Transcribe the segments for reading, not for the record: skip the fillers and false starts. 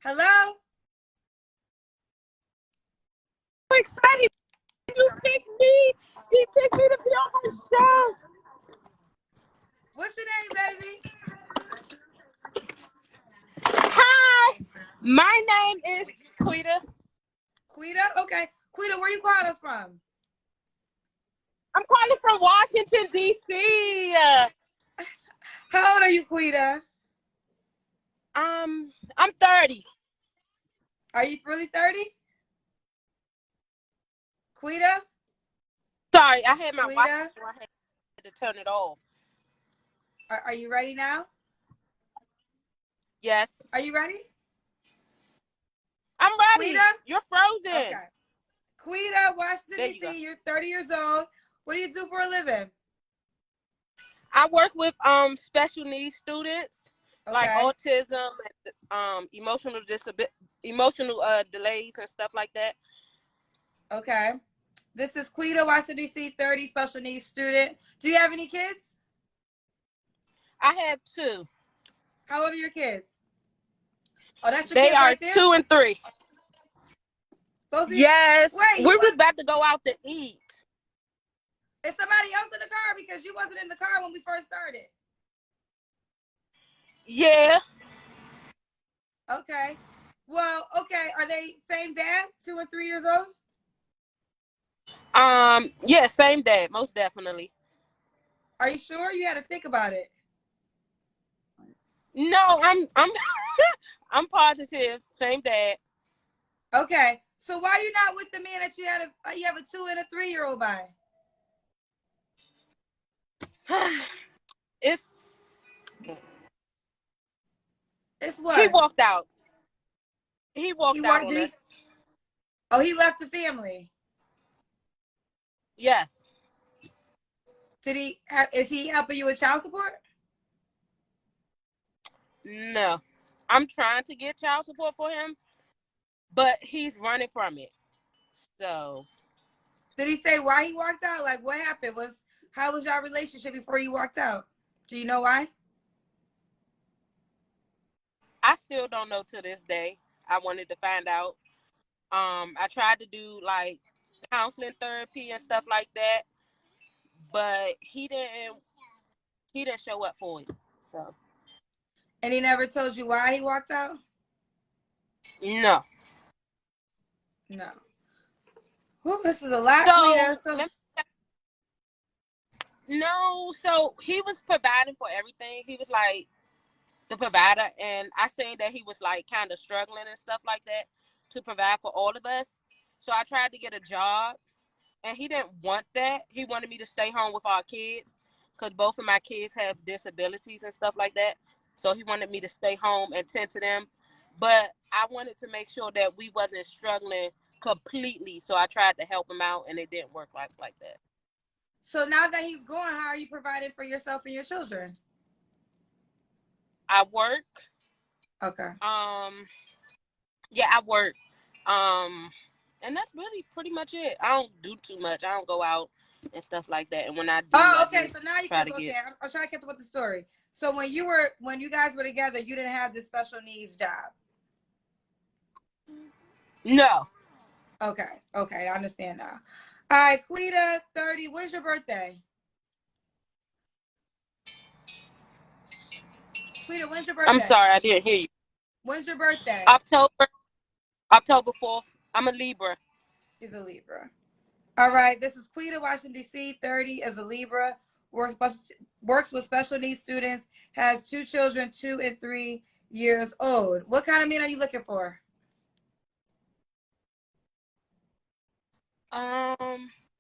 Hello? So excited you picked me. She picked me to be on her show. What's your name, baby? Hi, my name is Quita. Quita? Okay. Quita, where you calling us from? I'm calling from Washington, D.C. How old are you, Quita? I'm 30. Are you really 30? Quita? Sorry, I had my watch Quita? on. I had to turn it off. Are you ready now? Yes. Are you ready? I'm ready. Quita? You're frozen. Okay. Quita, Washington, There you D.C. go. You're 30 years old. What do you do for a living? I work with special needs students, like Okay. autism and emotional delays and stuff like that. Okay. This is Quita, Washington, D.C., 30, special needs student. Do you have any kids? I have 2. How old are your kids? Oh, that's your They kids are right there? 2 and 3. Those are Yes. Wait, We was about to go out to eat. is somebody else in the car? Because you wasn't in the car when we first started. Yeah. Okay. Well, okay. Are they same dad? 2 and 3 years old? Yeah, same dad, most definitely. Are you sure? You had to think about it. No, I'm I'm positive. Same dad. Okay. So why you not with the man that you have a 2 and a 3-year-old by? It's It's he what? walked out. He He walked out walked. on us. Oh, he left the family. Yes. Is he helping you with child support? No. I'm trying to get child support for him, but he's running from it. So Did he say why he walked out? Like what happened? How was your relationship before you walked out? Do you know why? I still don't know to this day. I wanted to find out. I tried to do like counseling therapy and stuff like that, but he didn't show up for it. So And he never told you why he walked out? no. No. Well, this is a lot, So Quita. no, so he was providing for everything. He was like the provider, and I seen that he was like kind of struggling and stuff like that to provide for all of us. So I tried to get a job, and he didn't want that. He wanted me to stay home with our kids because both of my kids have disabilities and stuff like that. So he wanted me to stay home and tend to them. But I wanted to make sure that we wasn't struggling completely. So I tried to help him out, and it didn't work like that. So now that he's gone, how are you providing for yourself and your children? I work. Okay. Yeah, I work. And that's really pretty much it. I don't do too much. I don't go out and stuff like that. And when I do, Oh, I okay. just So now you try can. to Okay, get. I'm trying to catch up with the story. So when you guys were together, you didn't have this special needs job. No. Okay. Okay, I understand now. All right, Quita, 30. When's your birthday? Quita, when's your I'm birthday? sorry, I didn't hear you. When's your birthday? October 4th. I'm a Libra. She's a Libra. All right. This is Quita, Washington, D.C., 30, as a Libra. Works with special needs students. Has 2 children, 2 and 3 years old. What kind of man are you looking for?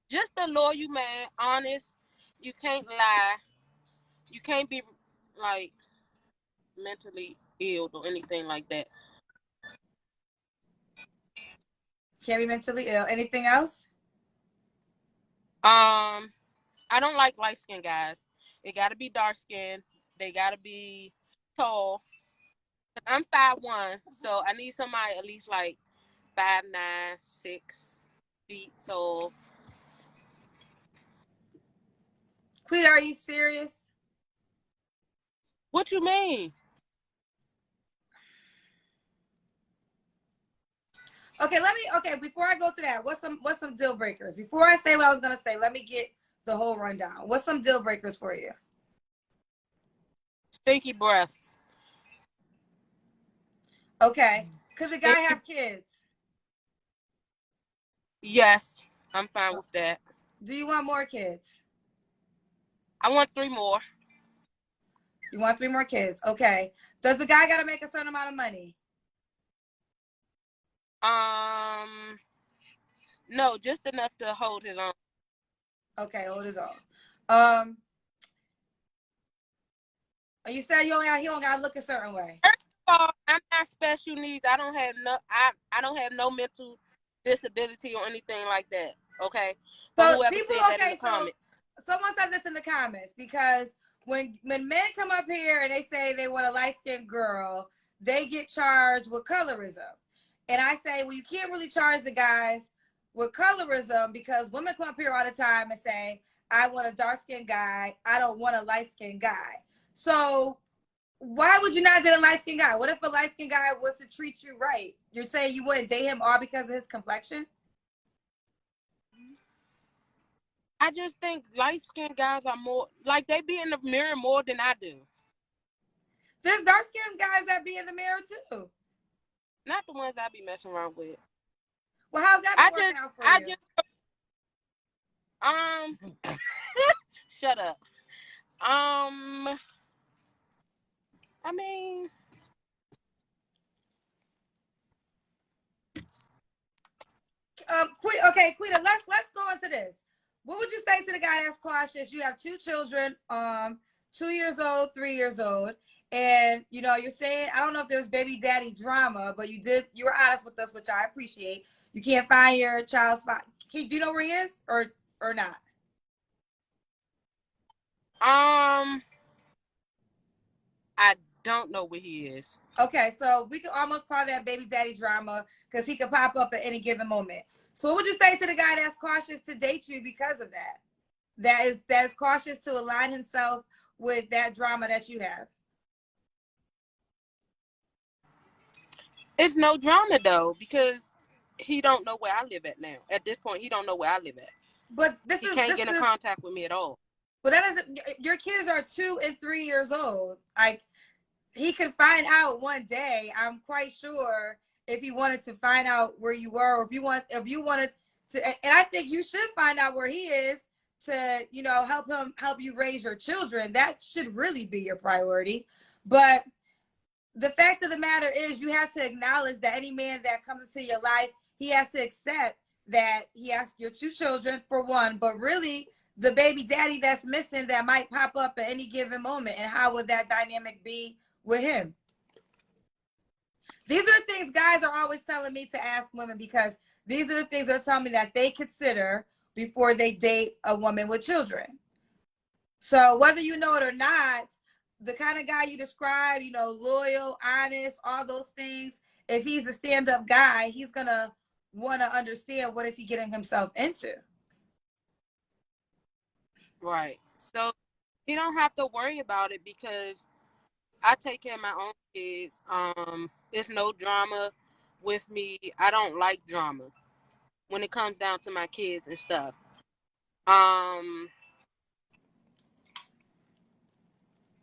Just a loyal man, honest. You can't lie. You can't be like mentally ill or anything like that. Can't be mentally ill. Anything else? I don't like light skinned guys. They gotta be dark skinned. They gotta be tall. I'm 5'1", so I need somebody at least like 5'9", 6 feet tall. Quita, are you serious? What you mean? Okay, before I go to that, what's some deal breakers? Before I say what I was gonna say, let me get the whole rundown. What's some deal breakers for you? Stinky breath. Okay. Could the guy have kids? Yes, I'm fine with that. Do you want more kids? I want 3 more. You want 3 more kids? Okay. Does the guy got to make a certain amount of money? No, just enough to hold his own. Okay, hold his own. You said he don't got to look a certain way. First of all, I'm not special needs. I don't have no mental disability or anything like that. Okay. So whoever people, said that in the comments. Someone said this in the comments, because when men come up here and they say they want a light-skinned girl, they get charged with colorism. And I say, well, you can't really charge the guys with colorism, because women come up here all the time and say, I want a dark-skinned guy, I don't want a light-skinned guy. So why would you not date a light-skinned guy? What if a light-skinned guy was to treat you right? You're saying you wouldn't date him all because of his complexion? I just think light-skinned guys are more, like, they be in the mirror more than I do. There's dark-skinned guys that be in the mirror too. Not the ones I be messing around with. Well, how's that working out for you? Shut up. I mean, Quita, let's go into this. What would you say to the guy that's cautious? You have 2 children, 2 years old, 3 years old, and you're saying, I don't know if there's baby daddy drama, but you were honest with us, which I appreciate. You can't find your child's father. Do you know where he is, or not? I don't know where he is. Okay, so we could almost call that baby daddy drama, because he could pop up at any given moment. So what would you say to the guy that's cautious to date you because of that? That is cautious to align himself with that drama that you have? It's no drama though, because he don't know where I live at now. At this point, he don't know where I live at. But he can't get in contact with me at all. But that doesn't. Your kids are 2 and 3 years old. Like, he could find out one day. I'm quite sure, if he wanted to find out where you were, or if you wanted to, and I think you should find out where he is to, help you raise your children. That should really be your priority. But the fact of the matter is, you have to acknowledge that any man that comes into your life, he has to accept that he has your 2 children, for one, but really the baby daddy that's missing that might pop up at any given moment. And how would that dynamic be with him? These are the things guys are always telling me to ask women, because these are the things they're telling me that they consider before they date a woman with children. So whether you know it or not, the kind of guy you describe, loyal, honest, all those things, if he's a stand-up guy, he's gonna want to understand, what is he getting himself into? Right. So he don't have to worry about it, because I take care of my own kids. There's no drama with me. I don't like drama when it comes down to my kids and stuff.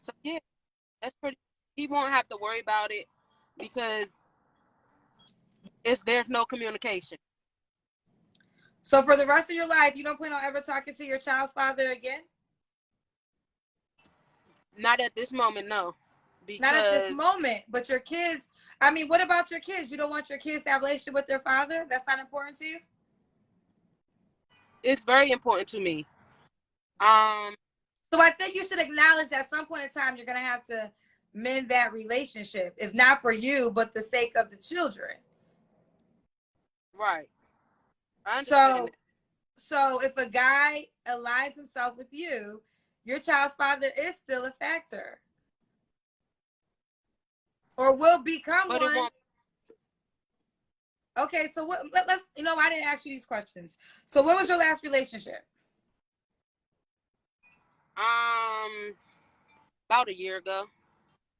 So yeah, that's pretty. He won't have to worry about it, because there's no communication. So for the rest of your life, you don't plan on ever talking to your child's father again? Not at this moment, no. Not at this moment, but your kids, I mean, what about your kids? You don't want your kids to have a relationship with their father? That's not important to you? It's very important to me. So I think you should acknowledge that at some point in time, you're going to have to mend that relationship, if not for you, but the sake of the children. Right. I understand. So if a guy aligns himself with you, your child's father is still a factor, or will become one. Okay, so let's, I didn't ask you these questions. So when was your last relationship? About a year ago.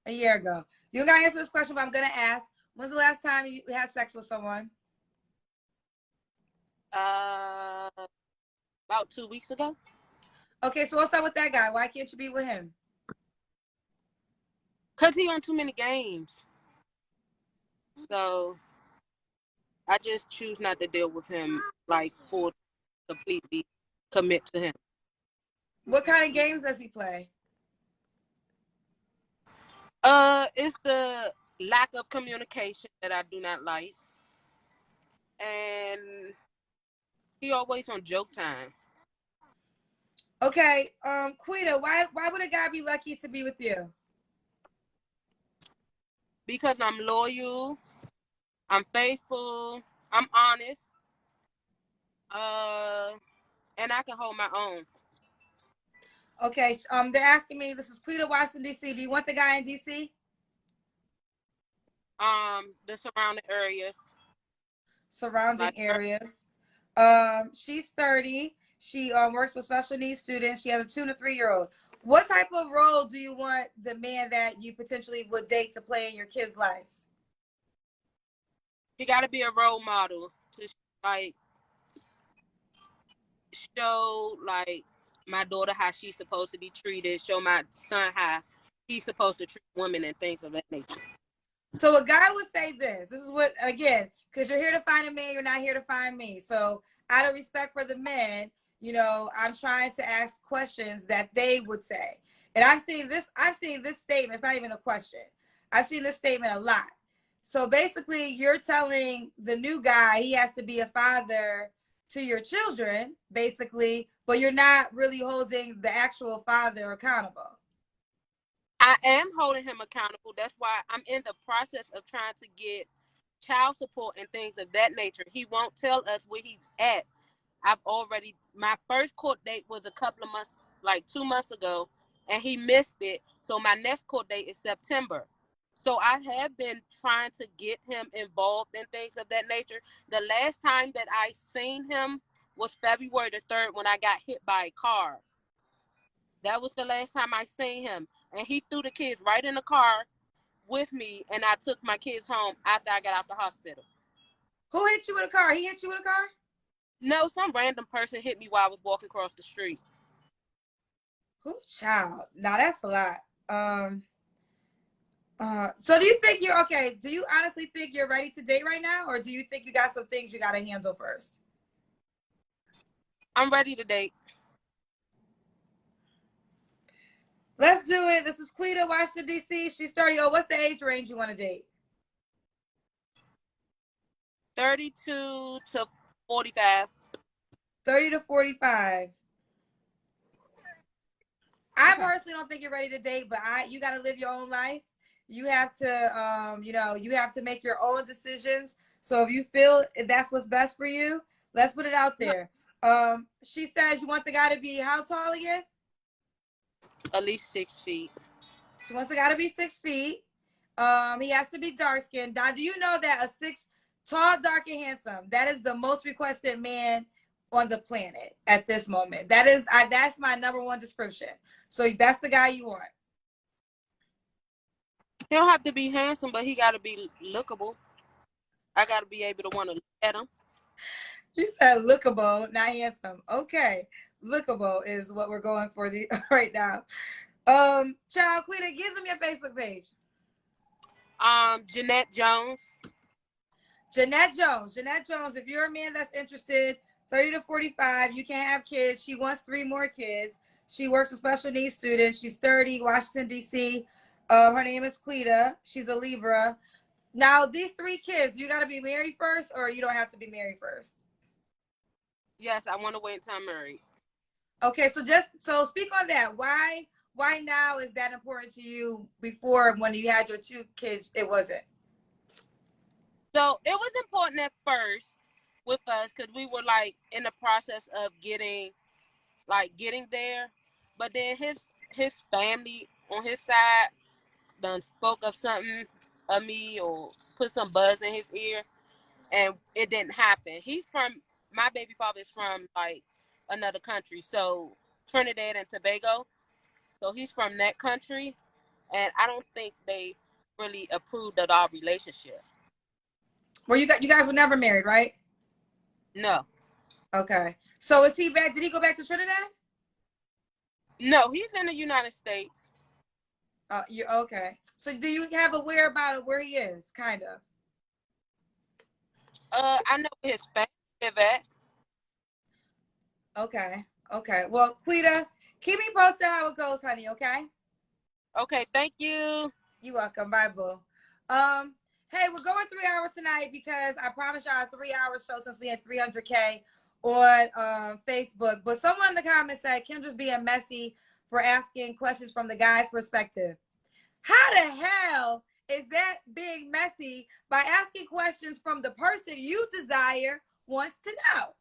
A year ago. You gotta answer this question, but I'm gonna ask. When's the last time you had sex with someone? Uh, about 2 weeks ago. Okay, so what's up with that guy? Why can't you be with him? Cause he on too many games. So I just choose not to deal with him like full completely commit to him. What kind of games does he play? It's the lack of communication that I do not like. And he always on joke time. Okay, Quita, why would a guy be lucky to be with you? Because I'm loyal, I'm faithful, I'm honest, and I can hold my own. Okay, they're asking me, this is Quita, Washington, D.C. Do you want the guy in D.C.? The surrounding areas. Surrounding Like, areas. She's 30. She works with special needs students. She has a 2 and a 3-year-old. What type of role do you want the man that you potentially would date to play in your kid's life? he got to be a role model to like show like my daughter how she's supposed to be treated, show my son how he's supposed to treat women and things of that nature. So a guy would say this. This is what, again, because you're here to find a man, you're not here to find me. So out of respect for the men, you know, I'm trying to ask questions that they would say. And I've seen this statement. It's not even a question. I've seen this statement a lot. So basically, you're telling the new guy he has to be a father to your children, basically, but you're not really holding the actual father accountable. I am holding him accountable. That's why I'm in the process of trying to get child support and things of that nature. He won't tell us where he's at. My first court date was a couple of months, like 2 months ago, and he missed it. So my next court date is September. So I have been trying to get him involved in things of that nature. The last time that I seen him was February the 3rd when I got hit by a car. That was the last time I seen him. And he threw the kids right in the car with me, and I took my kids home after I got out the hospital. Who hit you with a car? He hit you with a car? No, some random person hit me while I was walking across the street. Who, child? Now that's a lot. So do you think you're okay? Do you honestly think you're ready to date right now, or do you think you got some things you got to handle first? I'm ready to date. Let's do it. This is Quita, Washington, D.C. She's 30. Oh, what's the age range you want to date? 32 to 45. 30 to 45. I personally don't think you're ready to date, but you got to live your own life. You have to, you have to make your own decisions. So if you feel that's what's best for you, let's put it out there. She says you want the guy to be how tall again? At least 6 feet. She wants the guy to be 6 feet. He has to be dark skinned. Don, do you know that tall, dark, and handsome, that is the most requested man on the planet at this moment? That's my number one description. So that's the guy you want. He don't have to be handsome, but he got to be lookable. I got to be able to want to look at him. You said lookable, not handsome. Okay. Lookable is what we're going for right now. Child Quita, give them your Facebook page. Jeanette Jones. Jeanette Jones. Jeanette Jones, if you're a man that's interested, 30 to 45, you can have kids. She wants 3 more kids. She works with special needs students. She's 30, Washington, D.C. Her name is Quita. She's a Libra. Now, these 3 kids, you got to be married first, or you don't have to be married first? Yes, I want to wait until I'm married. Okay, so speak on that. Why now is that important to you? Before, when you had your 2 kids, it wasn't? So it was important at first with us because we were like in the process of getting there, but then his family on his side done spoke of something of me or put some buzz in his ear, and it didn't happen. My baby father is from like another country, so Trinidad and Tobago. So he's from that country, and I don't think they really approved of our relationship. Well, you guys were never married, right? No. Okay. So is he back? Did he go back to Trinidad? No, he's in the United States. You okay. So do you have a whereabout of where he is? Kind of. I know where his family live at. Okay. Okay. Well, Quita, keep me posted how it goes, honey, okay? Okay, thank you. You're welcome. Bye, boo. Hey, we're going 3 hours tonight because I promised y'all a 3-hour show since we had 300K on Facebook. But someone in the comments said Kendra's being messy for asking questions from the guy's perspective. How the hell is that being messy by asking questions from the person you desire wants to know?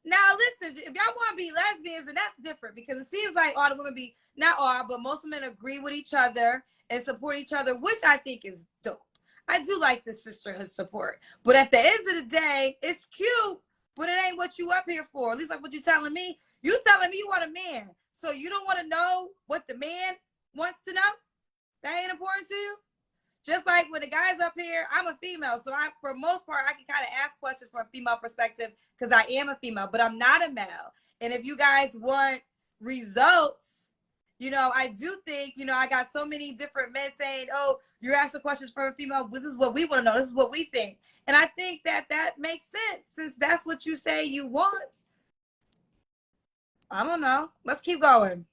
Now, listen, if y'all want to be lesbians, then that's different because it seems like all the women be, not all, but most women agree with each other and support each other, which I think is dope. I do like the sisterhood support. But at the end of the day, it's cute, but it ain't what you up here for. At least like what you telling me. You telling me you want a man. So you don't want to know what the man wants to know? That ain't important to you? Just like when the guys up here, I'm a female. So I, for most part, I can kind of ask questions from a female perspective because I am a female, but I'm not a male. And if you guys want results, you know, I do think, you know, I got so many different men saying, oh, you're asking questions from a female. This is what we want to know. This is what we think. And I think that that makes sense since that's what you say you want. I don't know. Let's keep going.